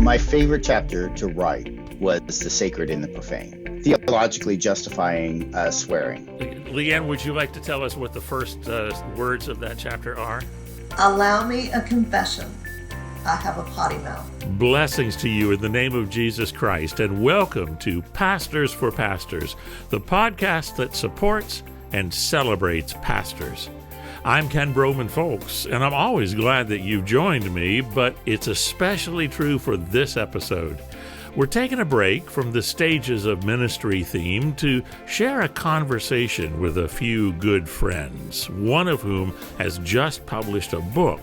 My favorite chapter to write was The Sacred and the Profane, theologically justifying swearing. Leanne, would you like to tell us what the first words of that chapter are? Allow me a confession. I have a potty mouth. Blessings to you in the name of Jesus Christ, and welcome to Pastors for Pastors, the podcast that supports and celebrates pastors. I'm Ken Broman-Folks, and I'm always glad that you've joined me, but it's especially true for this episode. We're taking a break from the Stages of Ministry theme to share a conversation with a few good friends, one of whom has just published a book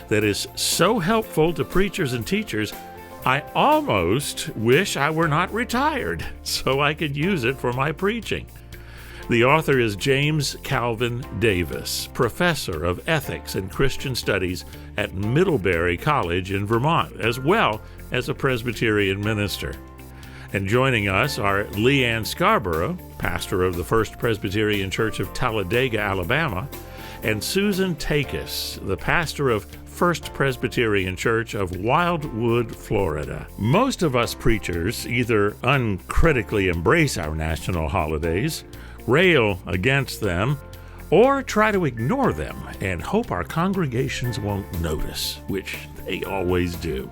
that is so helpful to preachers and teachers, I almost wish I were not retired so I could use it for my preaching. The author is James Calvin Davis, professor of ethics and Christian studies at Middlebury College in Vermont, as well as a Presbyterian minister. And joining us are Leanne Scarborough, pastor of the First Presbyterian Church of Talladega, Alabama, and Susan Takis, the pastor of First Presbyterian Church of Wildwood, Florida. Most of us preachers either uncritically embrace our national holidays, rail against them, or try to ignore them and hope our congregations won't notice, which they always do.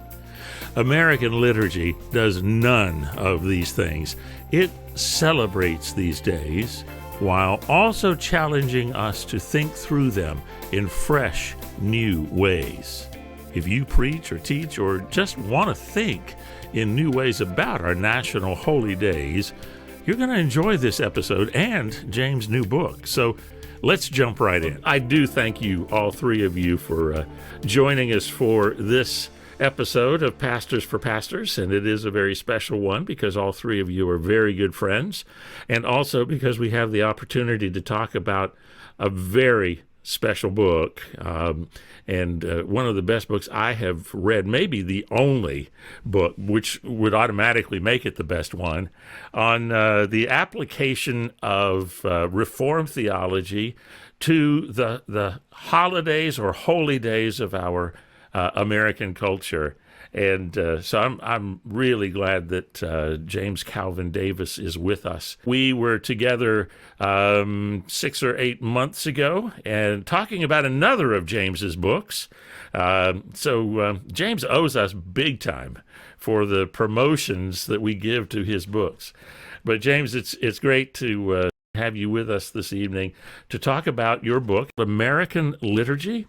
American Liturgy does none of these things. It celebrates these days while also challenging us to think through them in fresh, new ways. If you preach or teach or just want to think in new ways about our national holy days, you're going to enjoy this episode and James' new book. So let's jump right in. I do thank you, all three of you, for joining us for this episode of Pastors for Pastors, and it is a very special one because all three of you are very good friends, and also because we have the opportunity to talk about a very special book, and one of the best books I have read, maybe the only book, which would automatically make it the best one, on the application of Reformed theology to the holidays or holy days of our American culture. And so I'm really glad that James Calvin Davis is with us. We were together 6 or 8 months ago and talking about another of James's books. So James owes us big time for the promotions that we give to his books. But James, it's great to have you with us this evening to talk about your book, American Liturgy: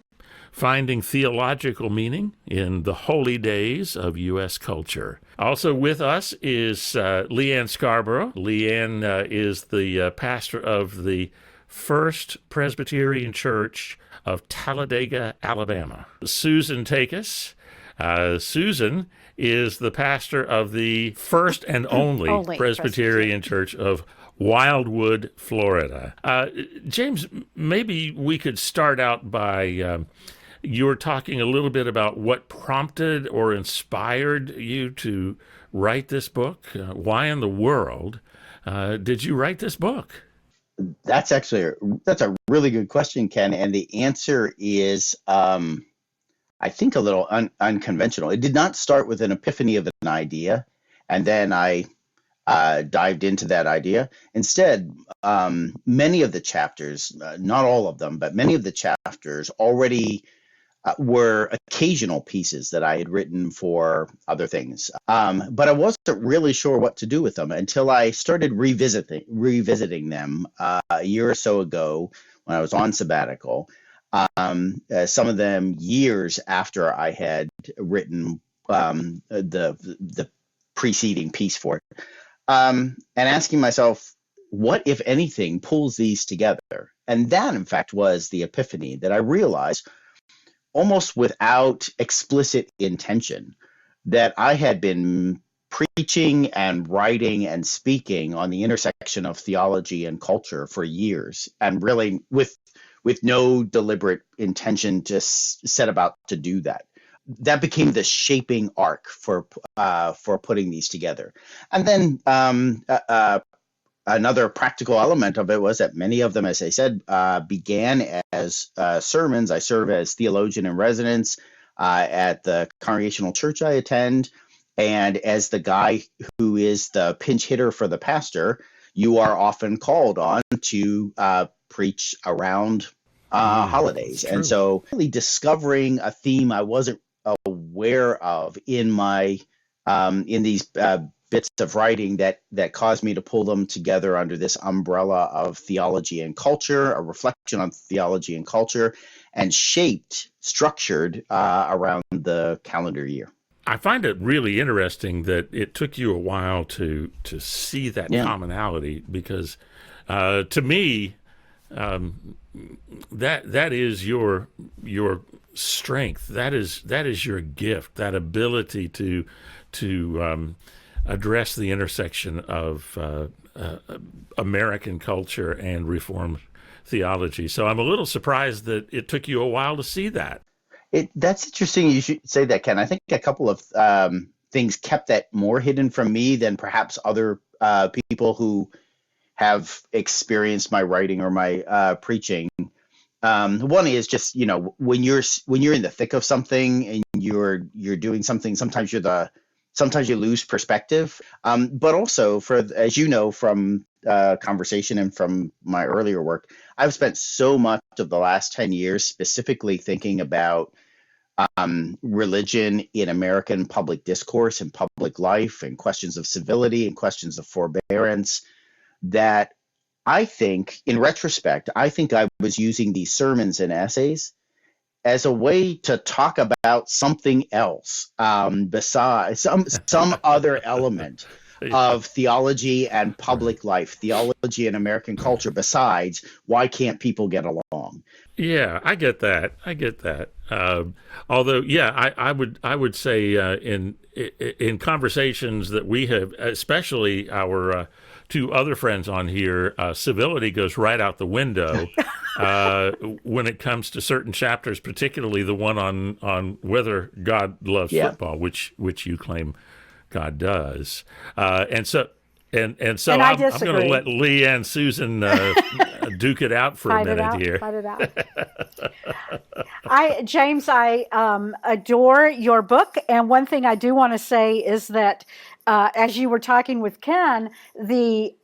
Finding Theological Meaning in the Holy Days of U.S. Culture. Also with us is Leanne Scarborough. Leanne is the pastor of the First Presbyterian Church of Talladega, Alabama. Susan Takis. Susan is the pastor of the first and only Presbyterian Church of Wildwood, Florida. James, maybe we could start out by you were talking a little bit about what prompted or inspired you to write this book. Why in the world did you write this book? That's a really good question, Ken. And the answer is, I think, a little unconventional. It did not start with an epiphany of an idea, and then I dived into that idea. Instead, many of the chapters, not all of them, but many of the chapters already were occasional pieces that I had written for other things. But I wasn't really sure what to do with them until I started revisiting them a year or so ago when I was on sabbatical. Some of them years after I had written the preceding piece for it. And asking myself, what, if anything, pulls these together? And that, in fact, was the epiphany that I realized, almost without explicit intention, that I had been preaching and writing and speaking on the intersection of theology and culture for years, and really with no deliberate intention to set about to do that. That became the shaping arc for putting these together. And then another practical element of it was that many of them, as I said, began as sermons. I serve as theologian in residence at the congregational church I attend, And as the guy who is the pinch hitter for the pastor, you are often called on to preach around holidays. And so really discovering a theme I wasn't aware of in my in these bits of writing that caused me to pull them together under this umbrella of theology and culture, a reflection on theology and culture, and structured around the calendar year. I find it really interesting that it took you a while to see that commonality, because to me, that is your strength. That is your gift. That ability to address the intersection of American culture and Reformed theology. So I'm a little surprised that it took you a while to see that. That's interesting you should say that, Ken. I think a couple of things kept that more hidden from me than perhaps other people who have experienced my writing or my preaching. One is just, when you're in the thick of something and you're doing something, sometimes you lose perspective. But also, as you know from conversation and from my earlier work, I've spent so much of the last 10 years specifically thinking about religion in American public discourse and public life, and questions of civility and questions of forbearance, that I think, in retrospect, I was using these sermons and essays as a way to talk about something else besides some other element of theology and public life, theology and American culture, besides why can't people get along? Yeah, I get that. Although, I would say in conversations that we have, especially our two other friends on here, civility goes right out the window when it comes to certain chapters, particularly the one on whether God loves football, which you claim God does. And so I'm going to let Lee and Susan duke it out for a minute here. Fight it out. James, I adore your book. And one thing I do want to say is that as you were talking with Ken, the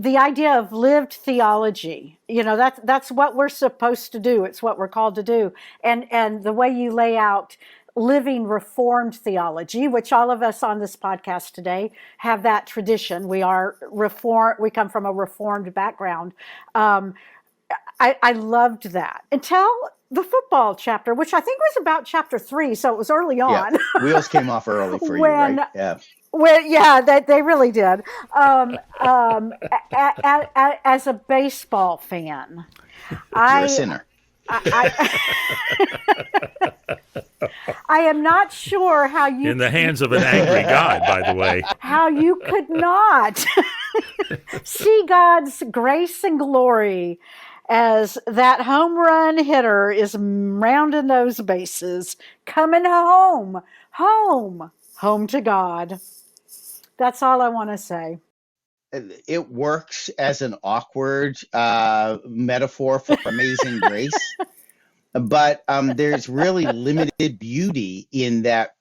idea of lived theology, that's what we're supposed to do. It's what we're called to do. And the way you lay out living Reformed theology, which all of us on this podcast today have that tradition. We are Reformed. We come from a Reformed background. I loved that until the football chapter, which I think was about chapter 3. So it was early on. Yeah. Wheels came off early for you, right? Yeah. Well, yeah, they really did. As a baseball fan, you're a sinner. I am not sure how you... In the hands of an angry God, by the way. How you could not see God's grace and glory as that home run hitter is rounding those bases, coming home to God. That's all I want to say. It works as an awkward metaphor for amazing grace, but there's really limited beauty in that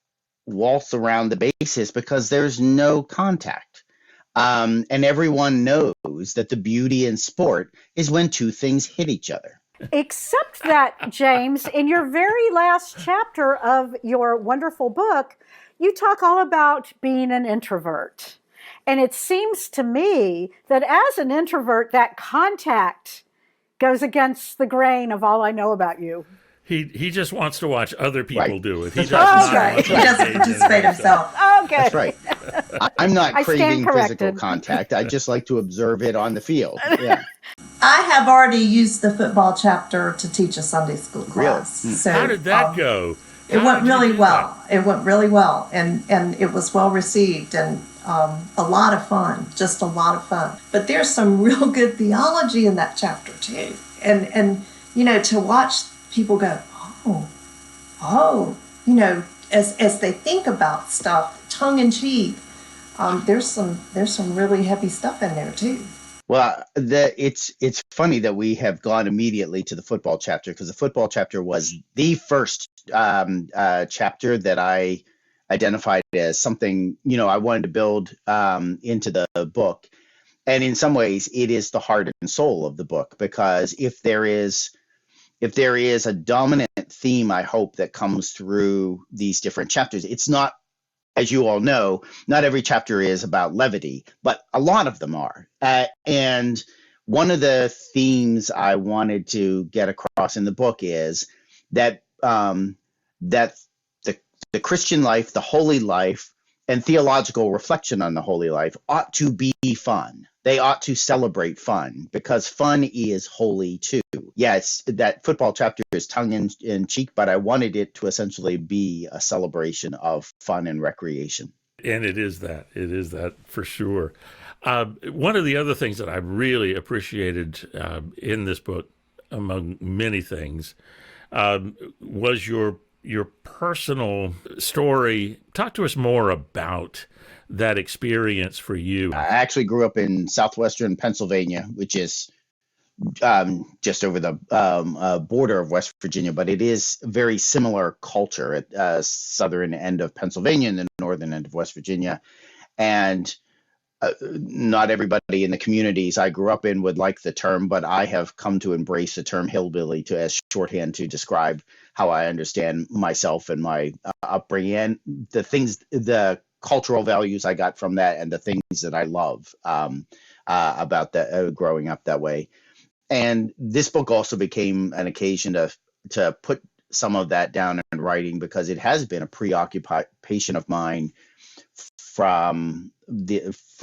waltz around the bases because there's no contact. And everyone knows that the beauty in sport is when two things hit each other. Except that, James, in your very last chapter of your wonderful book, you talk all about being an introvert. And it seems to me that as an introvert, that contact goes against the grain of all I know about you. He just wants to watch other people do it. He doesn't participate himself. Okay. That's right. I'm not craving physical contact. I just like to observe it on the field. Yeah. I have already used the football chapter to teach a Sunday school class. Really? So, how did that go? It went really well. It went really well, and it was well received, and a lot of fun, just a lot of fun. But there's some real good theology in that chapter too, and to watch people go, as they think about stuff, tongue in cheek. There's some really heavy stuff in there too. Well, it's funny that we have gone immediately to the football chapter, because the football chapter was the first chapter that I identified as something, I wanted to build into the book. And in some ways, it is the heart and soul of the book, because if there is a dominant theme, I hope, that comes through these different chapters, it's not, as you all know, not every chapter is about levity, but a lot of them are. And one of the themes I wanted to get across in the book is that that the Christian life, the holy life, and theological reflection on the holy life ought to be fun. They ought to celebrate fun, because fun is holy too. Yeah, it's that football chapter is tongue in cheek, but I wanted it to essentially be a celebration of fun and recreation. And it is that for sure. One of the other things that I really appreciated in this book, among many things, was your personal story. Talk to us more about that experience for you. I actually grew up in southwestern Pennsylvania, which is just over the border of West Virginia, but it is very similar culture at the southern end of Pennsylvania and the northern end of West Virginia. And not everybody in the communities I grew up in would like the term, but I have come to embrace the term hillbilly as shorthand to describe how I understand myself and my upbringing, and the cultural values I got from that, and the things that I love about that growing up that way. And this book also became an occasion to put some of that down in writing, because it has been a preoccupation of mine from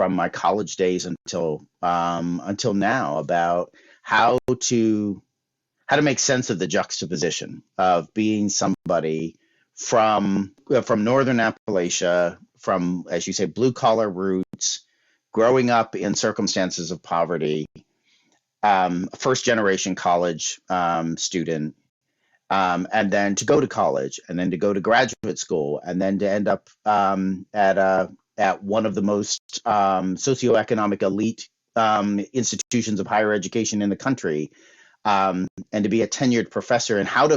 my college days until now, about how to make sense of the juxtaposition of being somebody from northern Appalachia, from, as you say, blue collar roots, growing up in circumstances of poverty, first generation college student, and then to go to college, and then to go to graduate school, and then to end up at one of the most socioeconomic elite institutions of higher education in the country, and to be a tenured professor, and how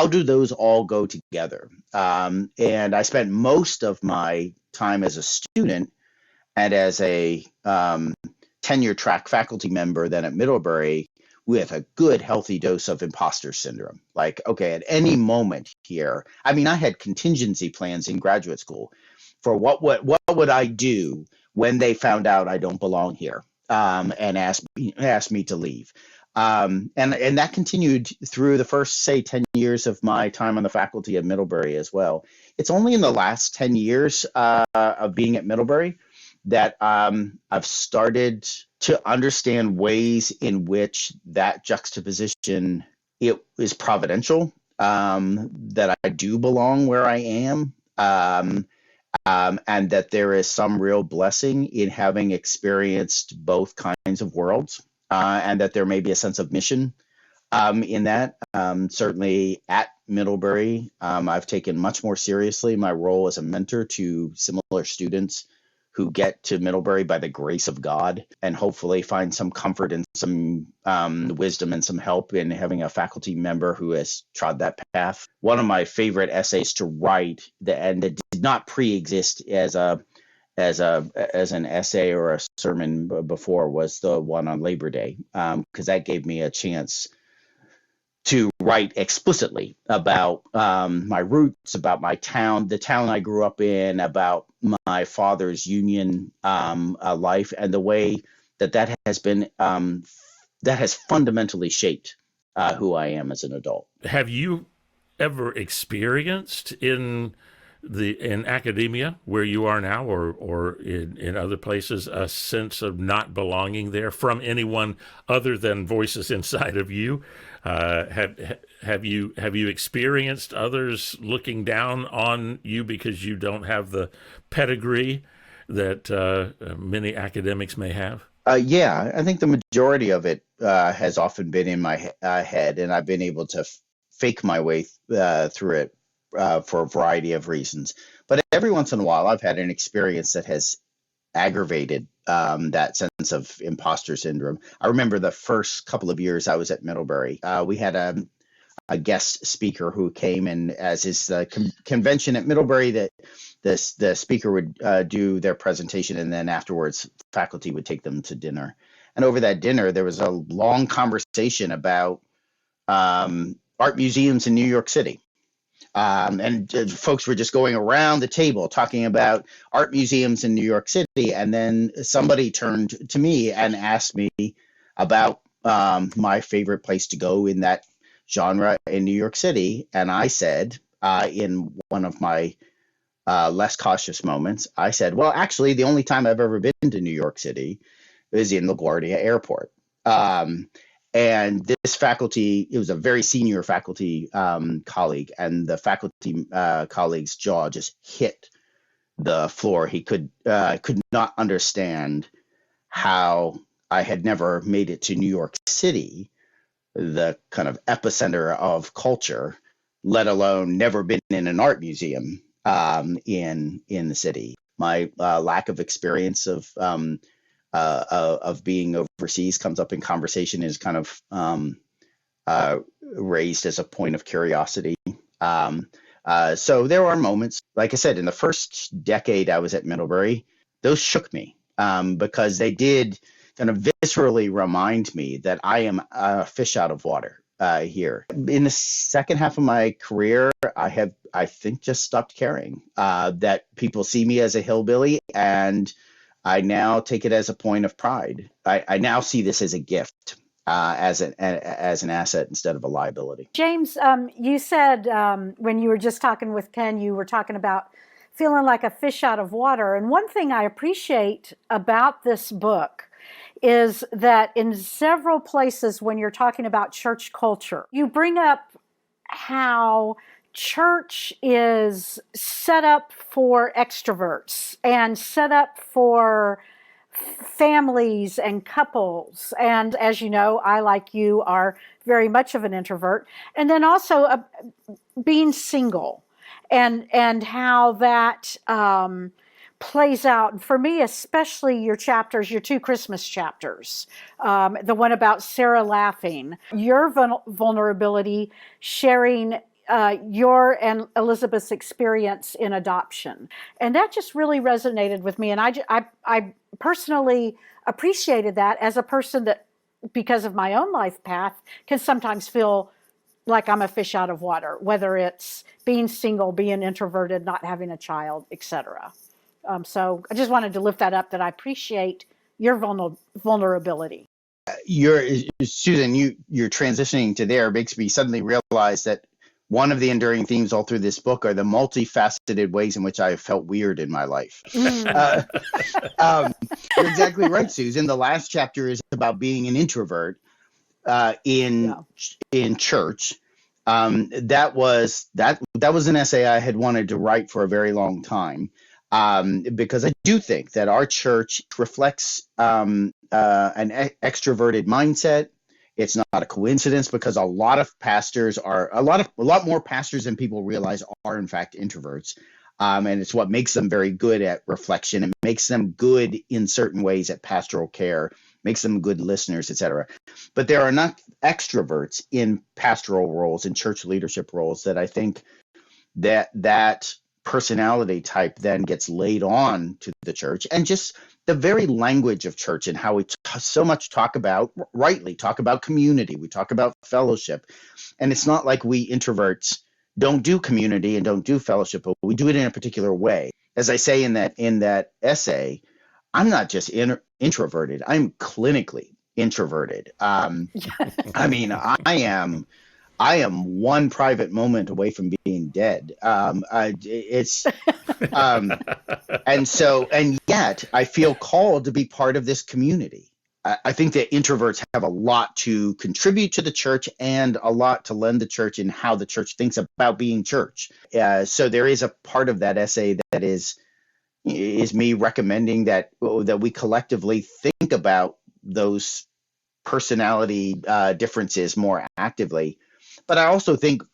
do those all go together? And I spent most of my time as a student and as a tenure track faculty member then at Middlebury with a good healthy dose of imposter syndrome. Like, okay, at any moment here, I mean, I had contingency plans in graduate school for what would I do when they found out I don't belong here, and asked me to leave. And that continued through the first, say, 10 years of my time on the faculty at Middlebury as well. It's only in the last 10 years of being at Middlebury that I've started to understand ways in which that juxtaposition, it is providential, that I do belong where I am, and that there is some real blessing in having experienced both kinds of worlds, and that there may be a sense of mission in that. Certainly at Middlebury, I've taken much more seriously my role as a mentor to similar students who get to Middlebury by the grace of God, and hopefully find some comfort and some wisdom and some help in having a faculty member who has trod that path. One of my favorite essays to write, and that did not pre-exist as an essay or a sermon before, was the one on Labor Day, because that gave me a chance to write explicitly about my roots, about my town, the town I grew up in, about my father's union life, and the way that has been that has fundamentally shaped who I am as an adult. Have you ever experienced in academia where you are now, or in other places, a sense of not belonging there from anyone other than voices inside of you? Have you experienced others looking down on you because you don't have the pedigree that many academics may have? Yeah, I think the majority of it has often been in my head, and I've been able to fake my way through it for a variety of reasons. But every once in a while, I've had an experience that has aggravated that sense of imposter syndrome. I remember the first couple of years I was at Middlebury, we had a guest speaker who came, and as is the convention at Middlebury, that the speaker would do their presentation, and then afterwards, faculty would take them to dinner. And over that dinner, there was a long conversation about art museums in New York City. And folks were just going around the table talking about art museums in New York City. And then somebody turned to me and asked me about my favorite place to go in that genre in New York City. And I said, in one of my less cautious moments, I said, well, actually, the only time I've ever been to New York City is in LaGuardia Airport. And this faculty, it was a very senior faculty colleague, and the faculty colleague's jaw just hit the floor. He could not understand how I had never made it to New York City, the kind of epicenter of culture, let alone never been in an art museum in the city. My lack of experience of being overseas comes up in conversation, is kind of raised as a point of curiosity. So there are moments, like I said, in the first decade I was at Middlebury, those shook me because they did kind of viscerally remind me that I am a fish out of water here. In the second half of my career, I think, just stopped caring that people see me as a hillbilly, and I now take it as a point of pride. I now see this as a gift, as an asset instead of a liability. James, you said when you were just talking with Ken, you were talking about feeling like a fish out of water. And one thing I appreciate about this book is that in several places when you're talking about church culture, you bring up how church is set up for extroverts and set up for families and couples. And as you know, I, like you, are very much of an introvert. And then also being single and how that plays out. For me, especially your chapters, your two Christmas chapters, the one about Sarah laughing, your vulnerability, sharing your and Elizabeth's experience in adoption. And that just really resonated with me. And I personally appreciated that as a person that, because of my own life path, can sometimes feel like I'm a fish out of water, whether it's being single, being introverted, not having a child, etc. So I just wanted to lift that up, that I appreciate your vulnerability. Susan, you're transitioning to there makes me suddenly realize that one of the enduring themes all through this book are the multifaceted ways in which I have felt weird in my life. You're exactly right, Susan. The last chapter is about being an introvert in church. That was an essay I had wanted to write for a very long time. Because I do think that our church reflects an extroverted mindset. It's not a coincidence, because a lot more pastors than people realize are in fact introverts. And it's what makes them very good at reflection. It makes them good in certain ways at pastoral care, makes them good listeners, etc. But there are enough extroverts in pastoral roles, in church leadership roles, that I think that personality type then gets laid on to the church. And just the very language of church, and how we so much rightly talk about community, we talk about fellowship. And it's not like we introverts don't do community and don't do fellowship, but we do it in a particular way. As I say in that essay, I'm not just introverted, I'm clinically introverted. I mean, I am one private moment away from being dead. And yet I feel called to be part of this community. I think that introverts have a lot to contribute to the church, and a lot to lend the church in how the church thinks about being church. So there is a part of that essay that is me recommending that we collectively think about those personality differences more actively. But I also think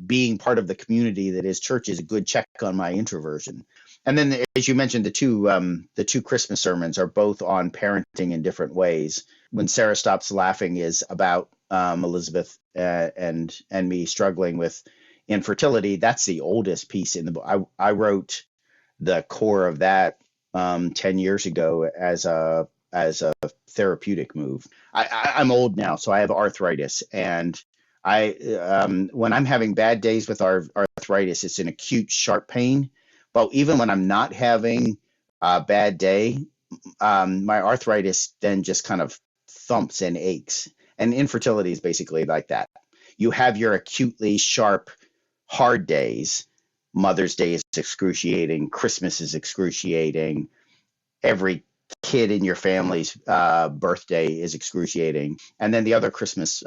being part of the community that is church is a good check on my introversion. And then, as you mentioned, the two Christmas sermons are both on parenting in different ways. When Sarah Stops Laughing is about Elizabeth and me struggling with infertility. That's the oldest piece in the book. I wrote the core of that 10 years ago as a therapeutic move. I'm old now, so I have arthritis, and when I'm having bad days with arthritis, it's an acute sharp pain. But even when I'm not having a bad day, my arthritis then just kind of thumps and aches. And infertility is basically like that. You have your acutely sharp, hard days. Mother's Day is excruciating. Christmas is excruciating. Every kid in your family's birthday is excruciating. And then the other Christmas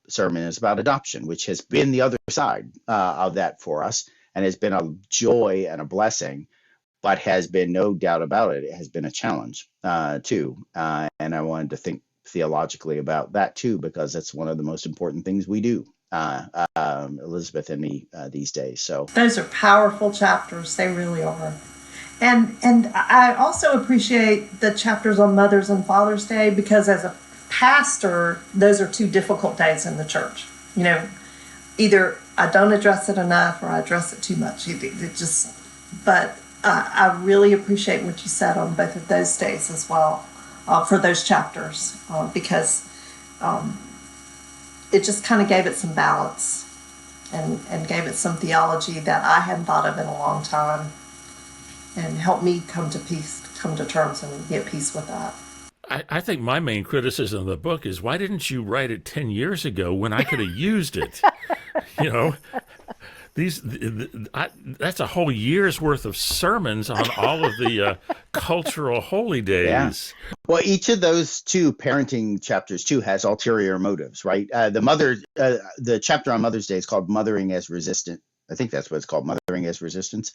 sermon is about adoption, which has been the other side of that for us, and has been a joy and a blessing, but has been no doubt about it. It has been a challenge too. And I wanted to think theologically about that too, because that's one of the most important things we do, Elizabeth and me, these days. So those are powerful chapters. They really are. And I also appreciate the chapters on Mother's and Father's Day, because as a pastor, those are two difficult days in the church. You know, either I don't address it enough or I address it too much. But I really appreciate what you said on both of those days as well, for those chapters, because it just kind of gave it some balance and gave it some theology that I hadn't thought of in a long time, and helped me come to terms and get peace with that. I think my main criticism of the book is, why didn't you write it 10 years ago when I could have used it? You know, that's a whole year's worth of sermons on all of the cultural holy days. Yeah. Well, each of those two parenting chapters too has ulterior motives, right? The chapter on Mother's Day is called "Mothering as Resistance." I think that's what it's called, "Mothering as Resistance."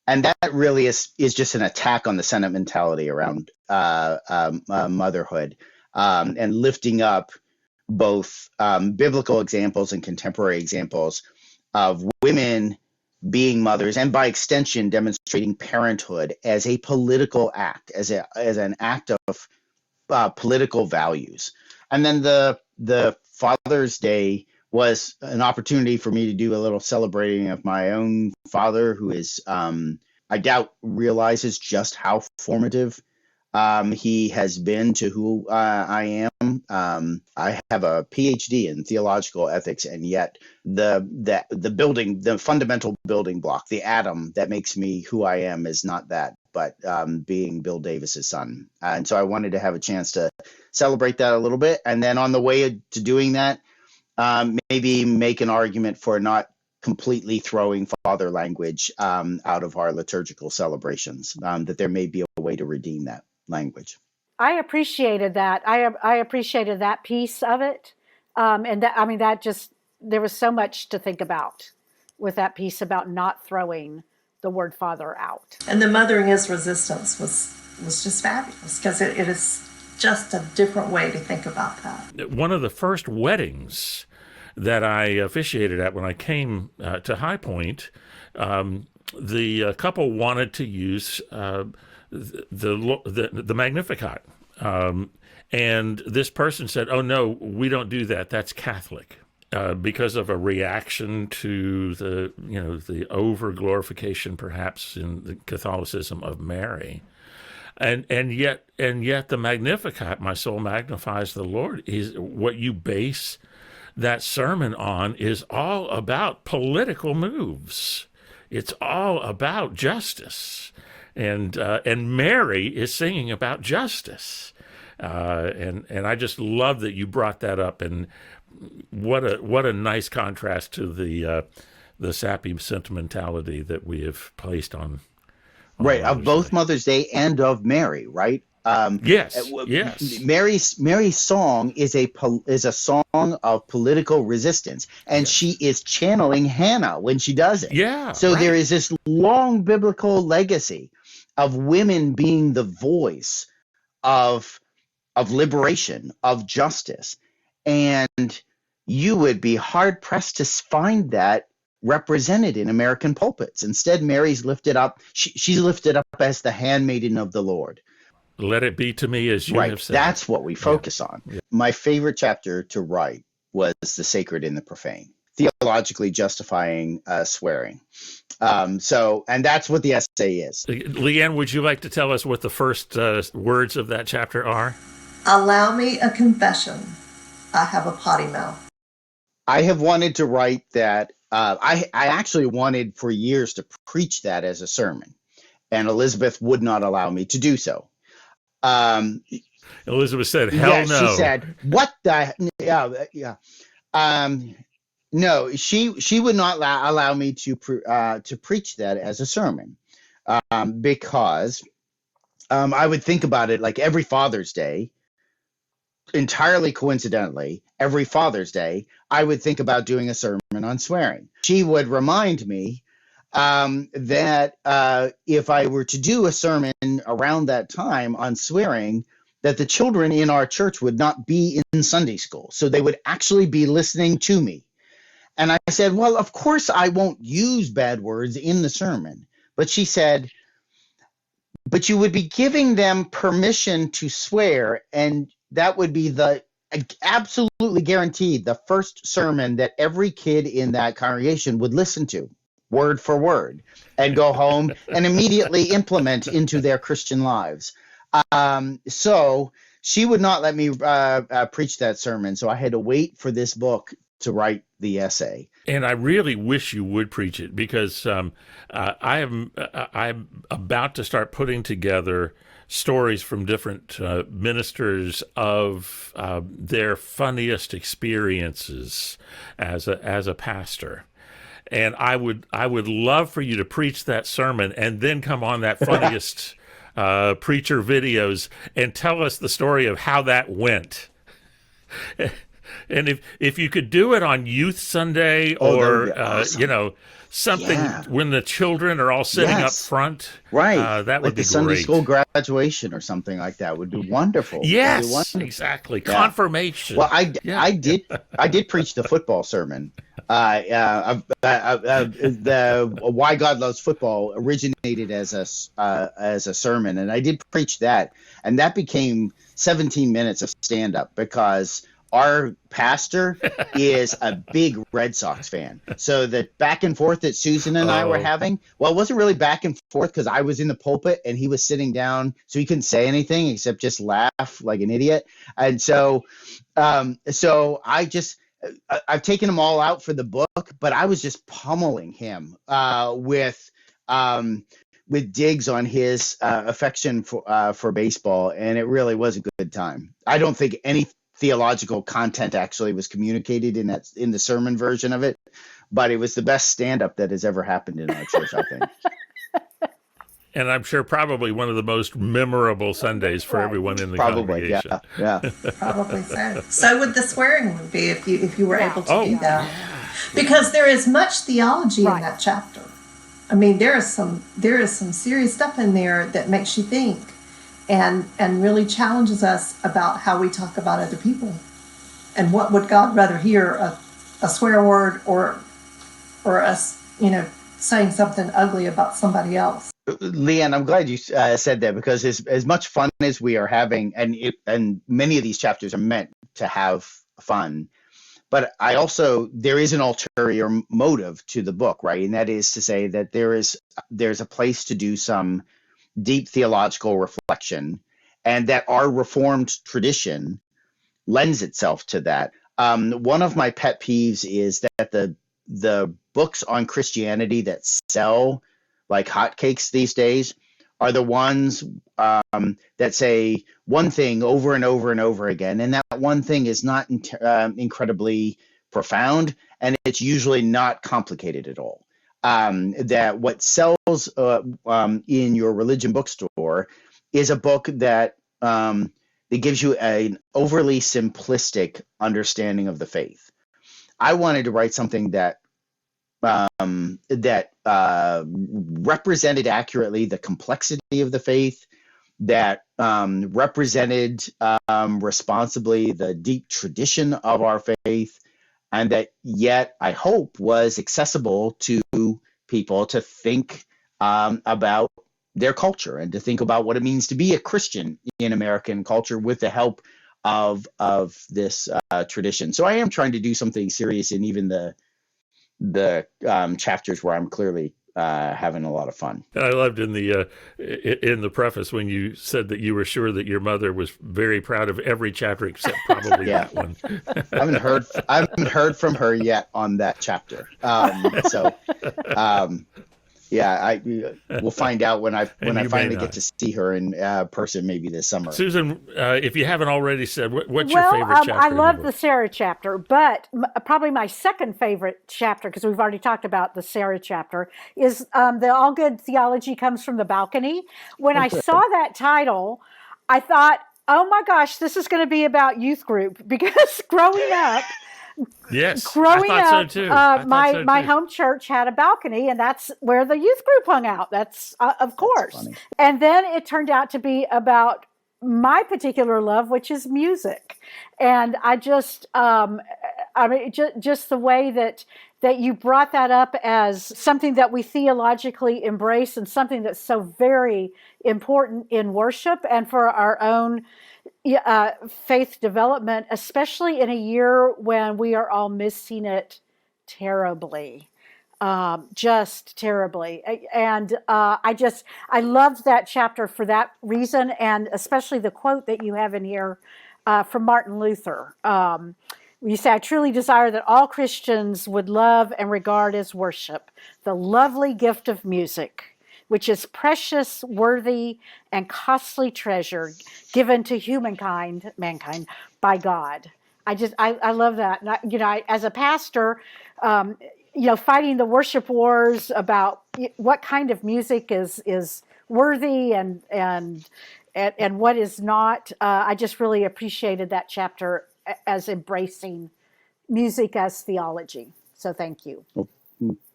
And that really is just an attack on the sentimentality around motherhood, and lifting up both biblical examples and contemporary examples of women being mothers, and by extension demonstrating parenthood as a political act, as an act of political values. And then the Father's Day was an opportunity for me to do a little celebrating of my own father, who is, I doubt, realizes just how formative he has been to who I am. I have a PhD in theological ethics, and yet the fundamental building block, the atom that makes me who I am, is not that, but being Bill Davis's son. And so I wanted to have a chance to celebrate that a little bit, and then on the way to doing that, maybe make an argument for not completely throwing father language out of our liturgical celebrations, that there may be a way to redeem that language. I appreciated that. I appreciated that piece of it. And that, I mean, that just, there was so much to think about with that piece about not throwing the word father out. And the mothering as resistance was just fabulous, because it is just a different way to think about that. One of the first weddings that I officiated at when I came to High Point, the couple wanted to use the magnificat, and this person said, "Oh no, we don't do that. That's Catholic," because of a reaction to the over glorification, perhaps, in the Catholicism of Mary. And yet the Magnificat, "My soul magnifies the Lord," is what you base that sermon on, is all about political moves. It's all about justice, and Mary is singing about justice, and I just love that you brought that up. And what a nice contrast to the sappy sentimentality that we have placed on. Right, of both Mother's Day and of Mary, right? Yes. Mary's song is a song of political resistance, and she is channeling Hannah when she does it. Yeah. So right. There is this long biblical legacy of women being the voice of liberation, of justice, and you would be hard pressed to find that represented in American pulpits. Instead, Mary's lifted up. She's lifted up as the handmaiden of the Lord. Let it be to me as you have said. That's what we focus on. Yeah. My favorite chapter to write was the sacred and the profane. theologically justifying swearing. And that's what the essay is. Leanne, would you like to tell us what the first words of that chapter are? Allow me a confession. I have a potty mouth. I have wanted to write that. I actually wanted for years to preach that as a sermon, and Elizabeth would not allow me to do so. Elizabeth said, hell no. She said, what the? Yeah. No, she would not allow me to preach that as a sermon, because I would think about it like every Father's Day. Entirely coincidentally, every Father's Day, I would think about doing a sermon on swearing. She would remind me that if I were to do a sermon around that time on swearing, that the children in our church would not be in Sunday school. So they would actually be listening to me. And I said, well, of course I won't use bad words in the sermon. But she said, but you would be giving them permission to swear, and that would be the absolutely guaranteed the first sermon that every kid in that congregation would listen to, word for word, and go home and immediately implement into their Christian lives. So she would not let me preach that sermon. So I had to wait for this book to write the essay. And I really wish you would preach it, because I'm about to start putting together stories from different ministers of their funniest experiences as a pastor. And I would love for you to preach that sermon and then come on that funniest preacher videos and tell us the story of how that went. And if you could do it on Youth Sunday or awesome. Something when the children are all sitting up front, right? That would be the Sunday great. School graduation or something like that would be wonderful. Yes, exactly. Yeah. Confirmation. Well, I did preach the football sermon. The Why God Loves Football originated as a sermon, and I did preach that, and that became 17 minutes of stand up because our pastor is a big Red Sox fan. So the back and forth that Susan and I were having, well, it wasn't really back and forth because I was in the pulpit and he was sitting down, so he couldn't say anything except just laugh like an idiot. And so I've taken them all out for the book, but I was just pummeling him with digs on his affection for baseball, and it really was a good time. I don't think any theological content actually was communicated in the sermon version of it, but it was the best stand-up that has ever happened in our church, I think. And I'm sure probably one of the most memorable Sundays for everyone in the congregation. Yeah. Probably so. So would the swearing would be if you were able to do that. Because there is much theology in that chapter. I mean, there is some serious stuff in there that makes you think and really challenges us about how we talk about other people. And what would God rather hear, a swear word or us, saying something ugly about somebody else? Leanne, I'm glad you said that, because as much fun as we are having, and many of these chapters are meant to have fun, but there is an ulterior motive to the book, right? And that is to say that there's a place to do some deep theological reflection, and that our Reformed tradition lends itself to that. One of my pet peeves is that the books on Christianity that sell like hotcakes these days are the ones that say one thing over and over and over again, and that one thing is not incredibly profound, and it's usually not complicated at all. That what sells in your religion bookstore is a book that gives you an overly simplistic understanding of the faith. I wanted to write something that represented accurately the complexity of the faith, that represented responsibly the deep tradition of our faith, and that yet I hope was accessible to people to think about their culture and to think about what it means to be a Christian in American culture with the help of this tradition. So I am trying to do something serious in even the chapters where I'm clearly having a lot of fun. I loved in the preface when you said that you were sure that your mother was very proud of every chapter except probably Yeah. that one. I haven't heard from her yet on that chapter. We'll find out when I finally get to see her in person, maybe this summer. Susan, if you haven't already said, what's your favorite chapter? I love the Sarah chapter, but probably my second favorite chapter, because we've already talked about the Sarah chapter, is the All Good Theology Comes from the Balcony. When I saw that title, I thought, oh my gosh, this is going to be about youth group, because growing up, my home church had a balcony, and that's where the youth group hung out. That's of course. And then it turned out to be about my particular love, which is music. And I just, just the way that you brought that up as something that we theologically embrace, and something that's so very important in worship and for our own faith development, especially in a year when we are all missing it terribly, just terribly. And I loved that chapter for that reason, and especially the quote that you have in here from Martin Luther. You say, I truly desire that all Christians would love and regard as worship the lovely gift of music, which is precious, worthy, and costly treasure given to mankind by God. I love that. And as a pastor, fighting the worship wars about what kind of music is worthy and what is not. I just really appreciated that chapter as embracing music as theology. So thank you. Well,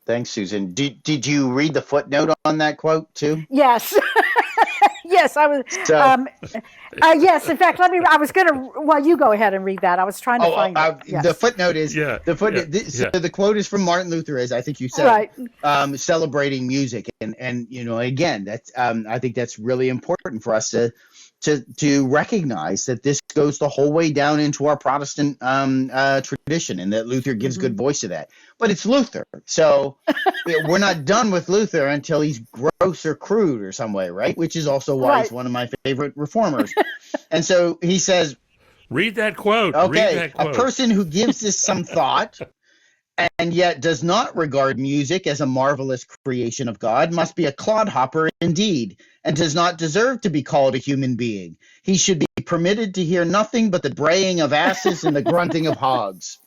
thanks, Susan. Did you read the footnote on that quote too? Yes. Yes, I was. Yes, in fact, I was going to. Well, you go ahead and read that. I was trying to find it. Yes. The footnote is the footnote. So the quote is from Martin Luther, as I think you said, right. Celebrating music, and again, that's I think that's really important for us to recognize that this goes the whole way down into our Protestant tradition, and that Luther gives good voice to that. But it's Luther, so we're not done with Luther until he's gross or crude or some way, right? Which is also why he's one of my favorite reformers. And so he says, read that quote. Okay, a person who gives this some thought and yet does not regard music as a marvelous creation of God must be a clodhopper indeed, and does not deserve to be called a human being. He should be permitted to hear nothing but the braying of asses and the grunting of hogs.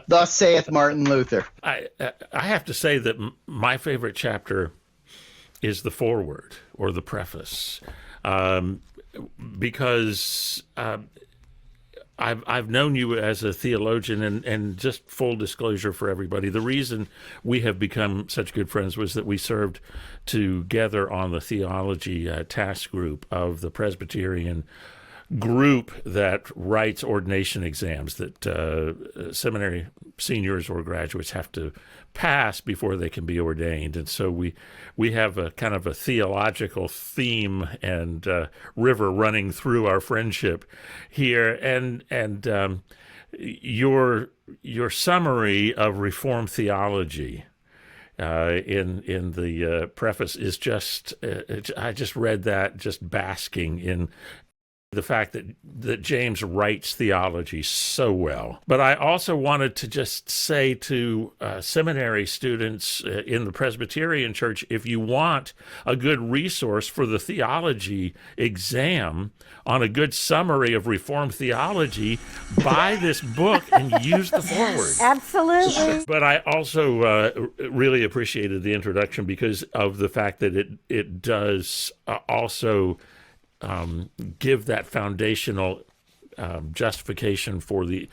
Thus saith Martin Luther. I have to say that my favorite chapter is the foreword or the preface, because I've known you as a theologian, and just full disclosure for everybody, the reason we have become such good friends was that we served together on the theology task group of the Presbyterian group that writes ordination exams that seminary seniors or graduates have to pass before they can be ordained. And so we have a kind of a theological theme and river running through our friendship here. And your summary of Reformed theology in the preface is just I just read that just basking in the fact that James writes theology so well. But I also wanted to just say to seminary students in the Presbyterian Church, if you want a good resource for the theology exam on a good summary of Reformed theology, buy this book and use the foreword. Absolutely. But I also really appreciated the introduction because of the fact that it does also give that foundational justification for the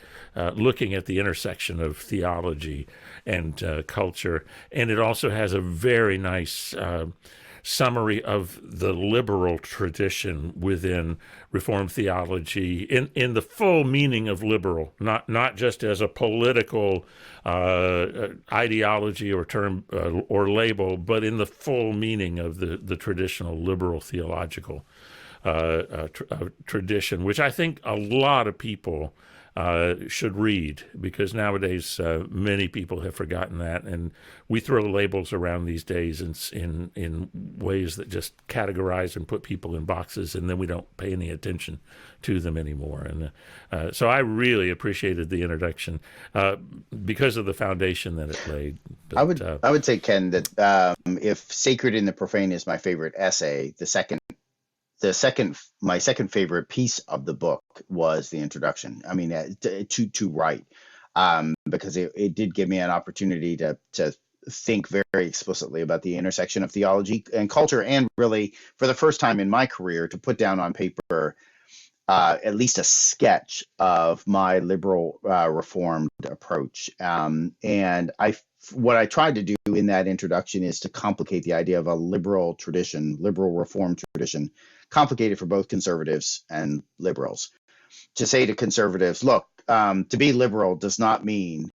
looking at the intersection of theology and culture. And it also has a very nice summary of the liberal tradition within Reformed theology in the full meaning of liberal, not just as a political ideology or term or label, but in the full meaning of the traditional liberal theological tradition, which I think a lot of people should read, because nowadays many people have forgotten that, and we throw labels around these days in ways that just categorize and put people in boxes, and then we don't pay any attention to them anymore. And so I really appreciated the introduction because of the foundation that it laid. But, I would say, Ken, that if Sacred and the Profane is my favorite essay, my second favorite piece of the book was the introduction. I mean, to write, because it did give me an opportunity to think very explicitly about the intersection of theology and culture, and really, for the first time in my career, to put down on paper at least a sketch of my liberal reformed approach. And what I tried to do in that introduction is to complicate the idea of a liberal reformed tradition, complicated for both conservatives and liberals. To say to conservatives, look, to be liberal does not mean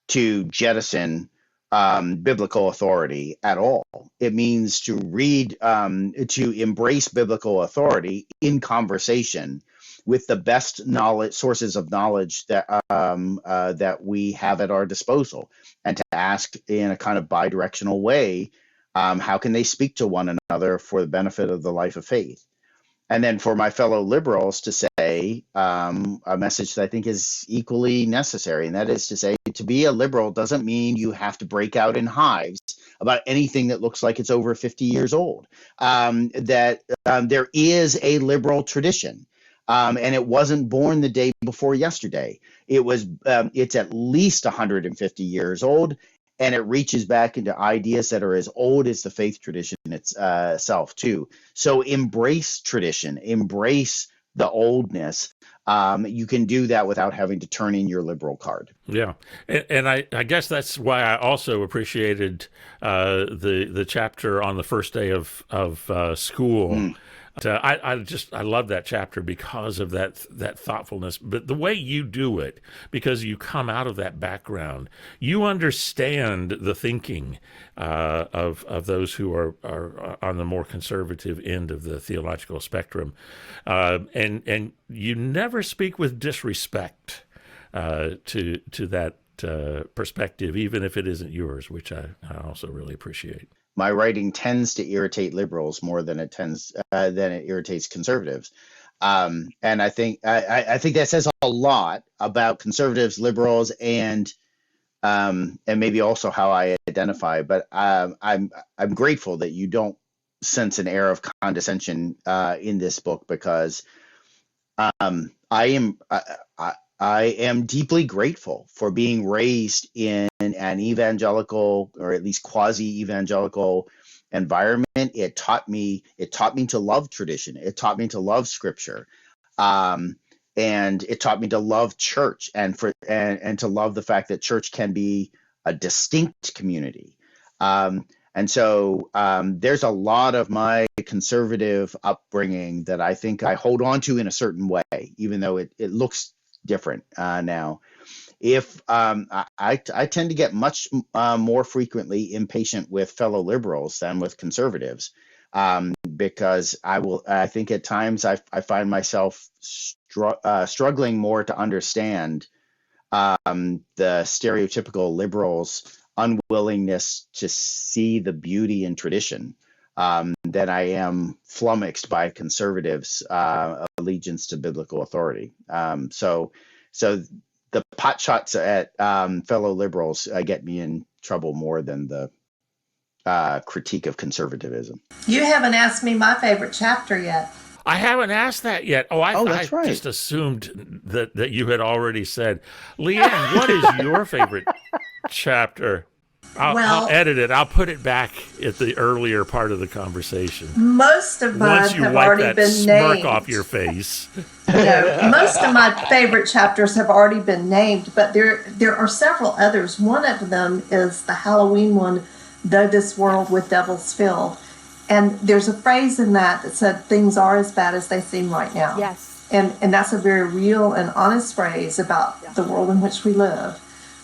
to jettison biblical authority at all. It means to embrace biblical authority in conversation with the best sources of knowledge that we have at our disposal, and to ask in a kind of bidirectional way, how can they speak to one another for the benefit of the life of faith? And then for my fellow liberals to say a message that I think is equally necessary, and that is to say, to be a liberal doesn't mean you have to break out in hives about anything that looks like it's over 50 years old. There is a liberal tradition. And it wasn't born the day before yesterday. It's at least 150 years old, and it reaches back into ideas that are as old as the faith tradition itself too. So embrace tradition, embrace the oldness. You can do that without having to turn in your liberal card. Yeah, and I guess that's why I also appreciated the chapter on the first day of school. I love that chapter because of that thoughtfulness, but the way you do it, because you come out of that background, you understand the thinking of those who are on the more conservative end of the theological spectrum, and you never speak with disrespect to that perspective, even if it isn't yours, which I also really appreciate. My writing tends to irritate liberals more than it irritates conservatives, and I think that says a lot about conservatives, liberals, and maybe also how I identify. But I'm grateful that you don't sense an air of condescension in this book, because I am deeply grateful for being raised in an evangelical, or at least quasi-evangelical environment. It taught me to love tradition. It taught me to love scripture. And it taught me to love church, and to love the fact that church can be a distinct community. And so there's a lot of my conservative upbringing that I think I hold on to in a certain way, even though it looks different now. If I tend to get much more frequently impatient with fellow liberals than with conservatives, because I think at times I find myself struggling more to understand the stereotypical liberals' unwillingness to see the beauty in tradition, than I am flummoxed by conservatives' allegiance to biblical authority. So the pot shots at fellow liberals get me in trouble more than the critique of conservatism. You haven't asked me my favorite chapter yet. I haven't asked that yet. That's right. Just assumed that you had already said. Leanne, what is your favorite chapter? I'll edit it. I'll put it back at the earlier part of the conversation. Most of mine have already been smirk named. off your face. Most of my favorite chapters have already been named, but there are several others. One of them is the Halloween one, "Though this world with devils fill." And there's a phrase in that said, "Things are as bad as they seem right now." Yes. And that's a very real and honest phrase about the world in which we live.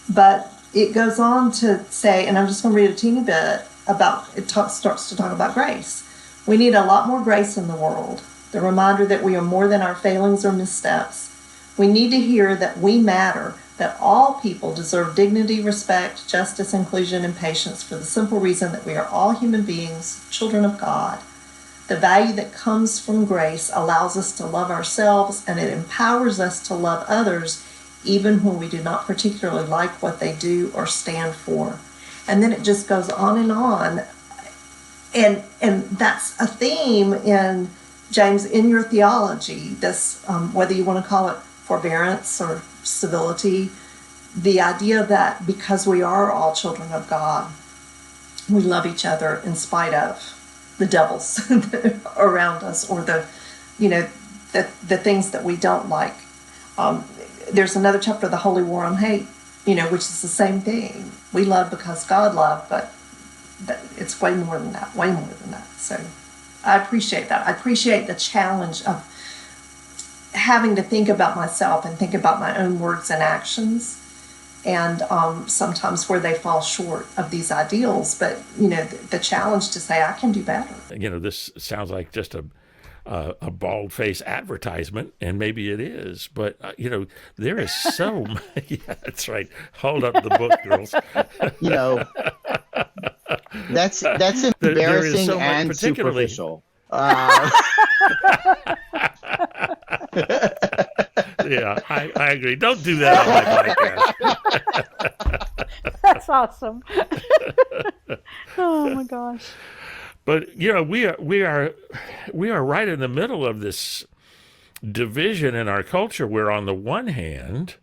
But it goes on to say, and I'm just going to read a teeny bit about, starts to talk about grace. "We need a lot more grace in the world. The reminder that we are more than our failings or missteps. We need to hear that we matter, that all people deserve dignity, respect, justice, inclusion, and patience for the simple reason that we are all human beings, children of God. The value that comes from grace allows us to love ourselves, and it empowers us to love others even when we do not particularly like what they do or stand for. And then it just goes on and on. And that's a theme in James, in your theology, this whether you want to call it forbearance or civility, the idea that because we are all children of God, we love each other in spite of the devils around us, or the things that we don't like. There's another chapter, The Holy War on Hate, which is the same thing. We love because God loved, but it's way more than that, So I appreciate that. I appreciate the challenge of having to think about myself and think about my own words and actions, and sometimes where they fall short of these ideals. But, the challenge to say, I can do better. This sounds like just a bald-faced advertisement, and maybe it is, but there is so yeah, that's right. Hold up the book, girls. That's embarrassing so and superficial. Yeah, I agree. Don't do that on my podcast. That's awesome. Oh my gosh. But we are right in the middle of this division in our culture, where on the one hand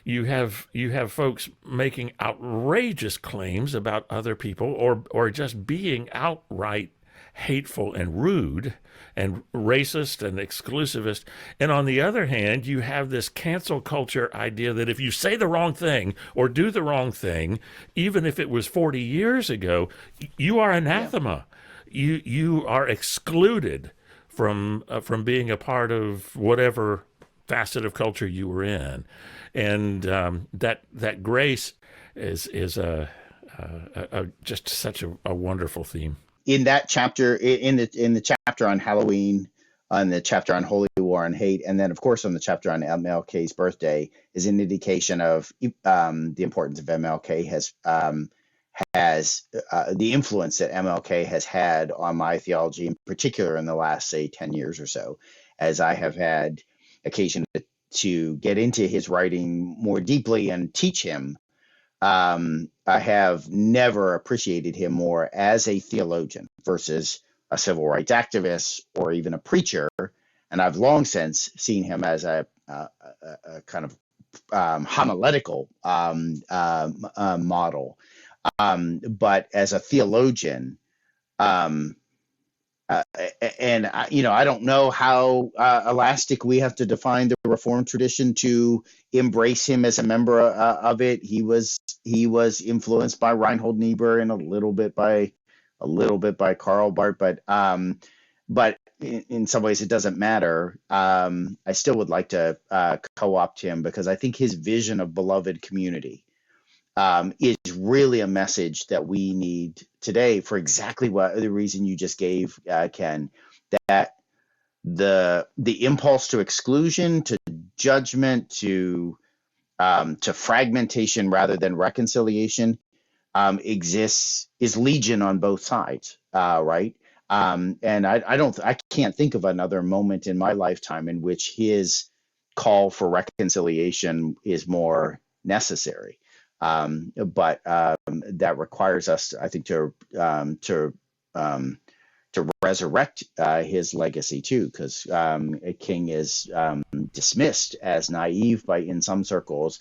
you have folks making outrageous claims about other people, or just being outright hateful and rude and racist and exclusivist. And on the other hand, you have this cancel culture idea that if you say the wrong thing or do the wrong thing, even if it was 40 years ago, you are anathema. Yeah. You are excluded from being a part of whatever facet of culture you were in. And that grace is just such a wonderful theme. In that chapter, in the chapter on Halloween, on the chapter on Holy War and Hate, and then of course on the chapter on MLK's birthday, is an indication of the importance of MLK has the influence that MLK has had on my theology, in particular in the last, say, 10 years or so, as I have had occasion to get into his writing more deeply and teach him. I have never appreciated him more as a theologian versus a civil rights activist or even a preacher. And I've long since seen him as a kind of homiletical model. But as a theologian, and I don't know how elastic we have to define the Reformed tradition to embrace him as a member of it. He was influenced by Reinhold Niebuhr and a little bit by Karl Barth, but in some ways it doesn't matter. I still would like to co-opt him, because I think his vision of beloved community is really a message that we need today, for exactly what the reason you just gave, Ken, that the impulse to exclusion, to judgment, to fragmentation rather than reconciliation is legion on both sides, right? And I can't think of another moment in my lifetime in which his call for reconciliation is more necessary. But that requires us, I think, to resurrect his legacy too, because King is dismissed as naive in some circles,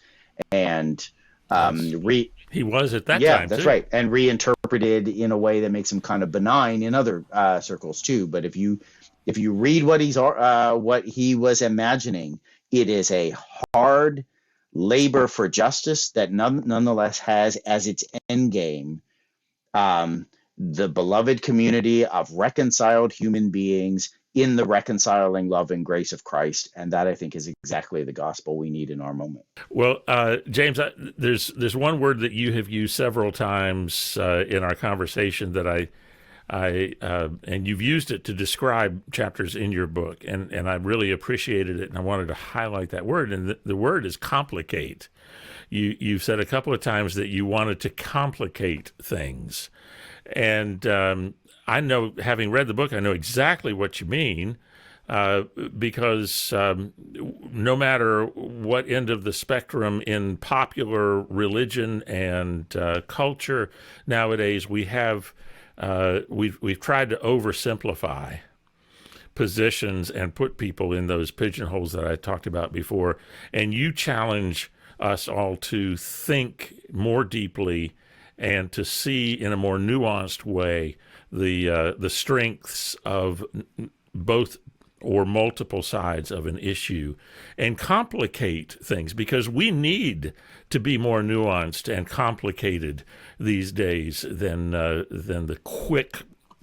and he was at that time. Yeah, that's too. right, and reinterpreted in a way that makes him kind of benign in other circles too. But if you read what he was imagining, it is a hard labor for justice that nonetheless has as its end game the beloved community of reconciled human beings in the reconciling love and grace of Christ. And that, I think, is exactly the gospel we need in our moment. Well, James, there's one word that you have used several times in our conversation that And you've used it to describe chapters in your book, and I really appreciated it, and I wanted to highlight that word, and the word is complicate. You've said a couple of times that you wanted to complicate things, and I know, having read the book, I know exactly what you mean, because no matter what end of the spectrum in popular religion and culture nowadays, we've tried to oversimplify positions and put people in those pigeonholes that I talked about before. And you challenge us all to think more deeply and to see in a more nuanced way the strengths of both or multiple sides of an issue, and complicate things, because we need to be more nuanced and complicated these days than the quick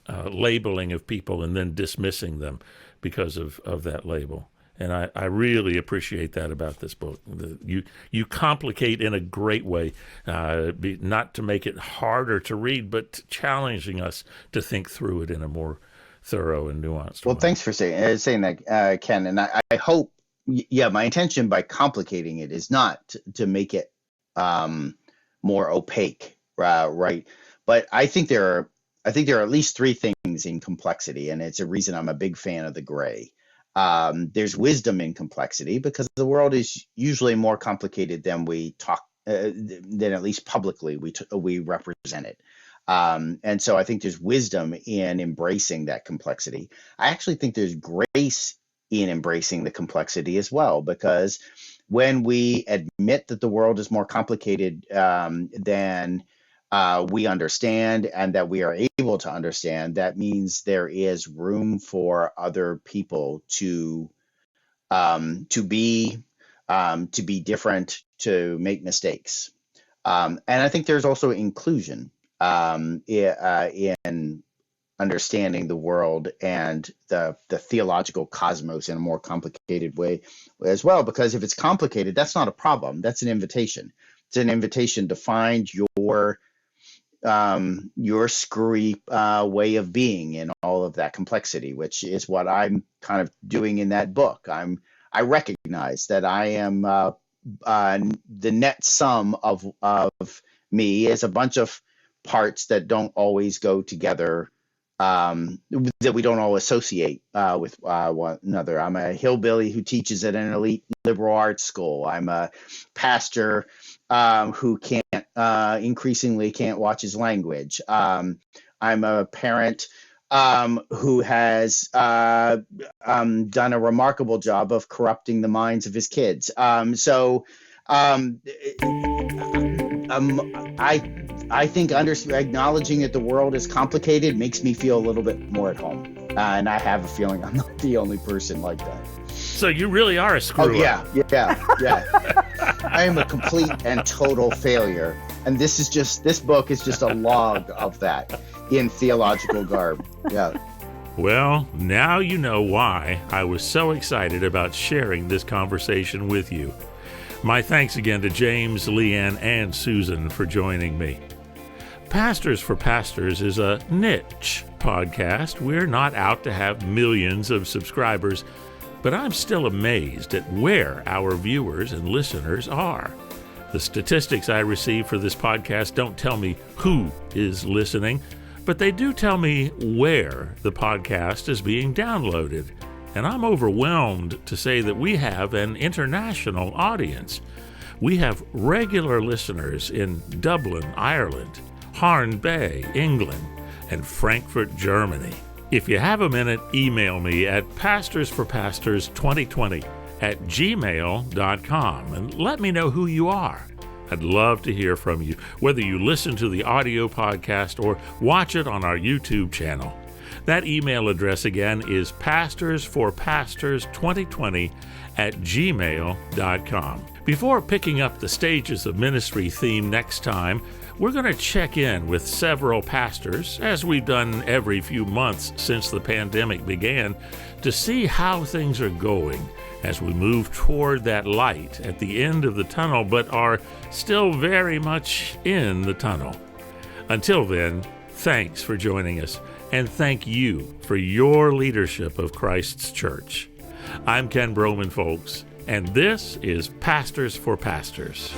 labeling of people and then dismissing them because of that label. And I really appreciate that about this book. You complicate in a great way, not to make it harder to read, but challenging us to think through it in a more thorough and nuanced way. Thanks for saying that, Ken. And I hope, my intention by complicating it is not to make it more opaque, right? But I think there are at least three things in complexity, and it's a reason I'm a big fan of the gray. There's wisdom in complexity, because the world is usually more complicated than we talk, than at least publicly we represent it. And so I think there's wisdom in embracing that complexity. I actually think there's grace in embracing the complexity as well, because when we admit that the world is more complicated than we understand, and that we are able to understand, that means there is room for other people to be different, to make mistakes. And I think there's also inclusion in understanding the world and the theological cosmos in a more complicated way as well. Because if it's complicated, that's not a problem. That's an invitation. It's an invitation to find your screwy way of being in all of that complexity, which is what I'm kind of doing in that book. I recognize that I am the net sum of me is a bunch of parts that don't always go together, that we don't all associate with one another. I'm a hillbilly who teaches at an elite liberal arts school. I'm a pastor who increasingly can't watch his language. I'm a parent who has done a remarkable job of corrupting the minds of his kids. I think acknowledging that the world is complicated makes me feel a little bit more at home. And I have a feeling I'm not the only person like that. So you really are a screw up. Yeah. I am a complete and total failure. And this book is just a log of that in theological garb. Yeah. Well, now you know why I was so excited about sharing this conversation with you. My thanks again to James, Leanne, and Susan for joining me. Pastors for Pastors is a niche podcast. We're not out to have millions of subscribers, but I'm still amazed at where our viewers and listeners are. The statistics I receive for this podcast don't tell me who is listening, but they do tell me where the podcast is being downloaded. And I'm overwhelmed to say that we have an international audience. We have regular listeners in Dublin, Ireland, Herne Bay, England, and Frankfurt, Germany. If you have a minute, email me at pastorsforpastors2020@gmail.com and let me know who you are. I'd love to hear from you, whether you listen to the audio podcast or watch it on our YouTube channel. That email address again is pastorsforpastors2020@gmail.com. Before picking up the Stages of Ministry theme next time, we're going to check in with several pastors, as we've done every few months since the pandemic began, to see how things are going as we move toward that light at the end of the tunnel, but are still very much in the tunnel. Until then, thanks for joining us, and thank you for your leadership of Christ's church. I'm Ken Broman, folks, and this is Pastors for Pastors.